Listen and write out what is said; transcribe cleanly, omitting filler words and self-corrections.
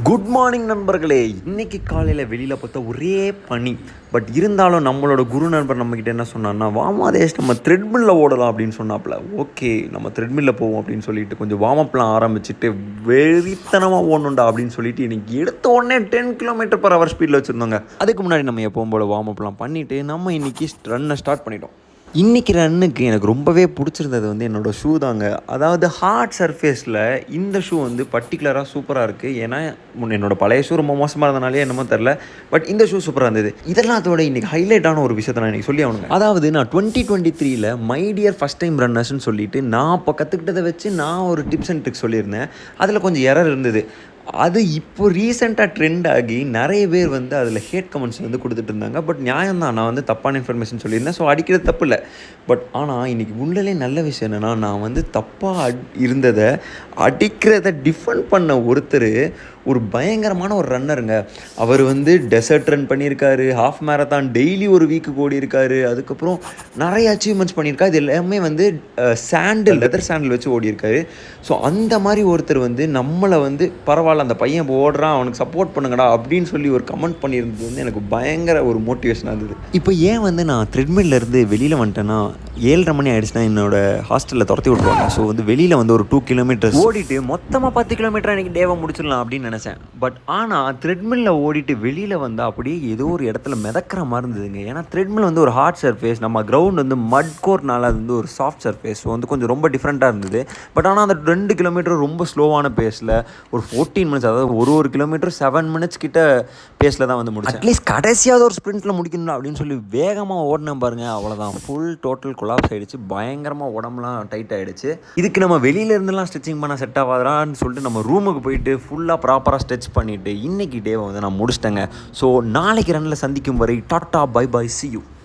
Good morning நண்பர்களே. இன்றைக்கி காலையில் வெளியில் பார்த்தா ஒரே பனி. பட் இருந்தாலும் நம்மளோட குரு நண்பர் நம்மக்கிட்ட என்ன சொன்னார்னா, வாமாதேஷ் நம்ம த்ரெட்மில்லில் ஓடலாம் அப்படின்னு சொன்னாப்புல. ஓகே, நம்ம த்ரெட்மில்லில் போவோம் அப்படின்னு சொல்லிட்டு கொஞ்சம் வார்மப்லாம் ஆரம்பிச்சுட்டு வெறித்தனமாக ஓடணுண்டா அப்படின்னு சொல்லிட்டு இன்றைக்கி எடுத்த உடனே 10 km/h ஸ்பீடில் வச்சுருந்தோங்க. அதுக்கு முன்னாடி நம்ம எப்பவும் போல் வார்மப்லாம் பண்ணிவிட்டு நம்ம இன்றைக்கி ரன்னை ஸ்டார்ட் பண்ணிட்டோம். இன்றைக்கி ரன்னுக்கு எனக்கு ரொம்பவே பிடிச்சிருந்தது வந்து என்னோடய ஷூ தாங்க. அதாவது ஹார்ட் சர்ஃபேஸில் இந்த ஷூ வந்து பர்டிகுலராக சூப்பராக இருக்குது. ஏன்னா என்னோடய பழைய ஷூ ரொம்ப மோசமாக இருந்தனாலே என்னமோ தெரில, பட் இந்த ஷூ சூப்பராக இருந்தது. இதெல்லாம் அதோட இன்றைக்கி ஹைலைட்டான ஒரு விஷயத்தை நான் இன்றைக்கி சொல்லி ஆகணுங்க. அதாவது நான் 2023 மை டியர் ஃபஸ்ட் டைம் ரன்னர்ஸ்னு சொல்லிட்டு நான் இப்போ கற்றுக்கிட்டதை வச்சு நான் ஒரு டிப்ஸ் அண்ட் ட்ரிக்ஸ் சொல்லியிருந்தேன். அதில் கொஞ்சம் எரர் இருந்தது. அது இப்போ ரீசெண்டாக ட்ரெண்ட் ஆகி நிறைய பேர் வந்து அதில் ஹேட் கமெண்ட்ஸ் வந்து கொடுத்துட்டு இருந்தாங்க. பட் நியாயம்தான், நான் வந்து தப்பான இன்ஃபர்மேஷன் சொல்லியிருந்தேன். ஸோ அடிக்கிறது தப்பு இல்லை. பட் ஆனால் இன்றைக்கி உள்ளே நல்ல விஷயம் என்னென்னா, நான் வந்து தப்பாக இருந்ததை அடிக்கிறத டிஃபெண்ட் பண்ண ஒருத்தர் ஒரு பயங்கரமான ஒரு ரன்னருங்க. அவர் வந்து டெசர்ட் ரன் பண்ணியிருக்காரு, ஹாஃப் மேரத்தான் டெய்லி ஒரு வீக்குக்கு ஓடி இருக்காரு. அதுக்கப்புறம் நிறைய அச்சீவ்மெண்ட்ஸ் பண்ணியிருக்காரு. இது எல்லாமே வந்து லெதர் சாண்டில் வச்சு ஓடி இருக்காரு. ஸோ அந்த மாதிரி ஒருத்தர் வந்து நம்மளை வந்து பரவாயில்ல, அந்த பையன் ஓடுறான், அவனுக்கு சப்போர்ட் பண்ணுங்கடா அப்படின்னு சொல்லி ஒரு கமெண்ட் பண்ணியிருந்தது வந்து எனக்கு பயங்கர ஒரு மோட்டிவேஷனாக இருந்தது. இப்போ ஏன் வந்து நான் த்ரெட்மில்லேருந்து வெளியில் வந்துட்டேன்னா, 7:30 மணி ஆகிடுச்சுன்னா என்னோடய ஹாஸ்டலில் துரத்தி விட்ருவாங்க. ஸோ வந்து வெளியில் வந்து ஒரு 2 kilometers ஓடிட்டு மொத்தமாக 10 kilometer எனக்கு டேவை முடிச்சிடலாம் அப்படின்னு நினச்சேன். பட் ஆனால் த்ரெட்மில்லில் ஓடிட்டு வெளியில் வந்தால் அப்படியே ஏதோ ஒரு இடத்துல மிதக்கிற மாதிரி இருந்ததுங்க. ஏன்னா த்ரெட்மில் வந்து ஒரு ஹார்ட் சர்ஃபேஸ், நம்ம கிரவுண்ட் வந்து மட் கோர்னால அது வந்து ஒரு சாஃப்ட் சர்ஃபேஸ். ஸோ வந்து கொஞ்சம் ரொம்ப டிஃப்ரெண்ட்டாக இருந்தது. பட் ஆனால் அந்த 2 kilometer ரொம்ப ஸ்லோவான பேஸில் ஒரு 14 minutes, அதாவது ஒரு கிலோமீட்டர் 7 minutes கிட்ட பேஸில் தான் வந்து முடிச்சேன். அட்லீஸ்ட் கடைசியாவது ஒரு ஸ்ப்ரிண்ட்டில் முடிக்கணும் அப்படின்னு சொல்லி வேகமாக ஓடினேன் பாருங்கள். அவ்வளோதான், ஃபுல் டோட்டல் கொலாப்ஸ் ஆகிடுச்சு. பயங்கரமாக உடம்புலாம் டைட் ஆகிடுச்சு. இதுக்கு நம்ம வெளியிலேருந்துலாம் ஸ்ட்ரெச்சிங் பண்ண செட் ஆகாதான்னு சொல்லிட்டு நம்ம ரூமுக்கு போயிட்டு ஃபுல்லாக ப்ராப்பராக ஸ்ட்ரெச் பண்ணிவிட்டு இன்றைக்கி டேவை வந்து நான் முடிச்சிட்டேங்க. ஸோ நாளைக்கு ரன்னில் சந்திக்கும் வரை tata bye bye, see you.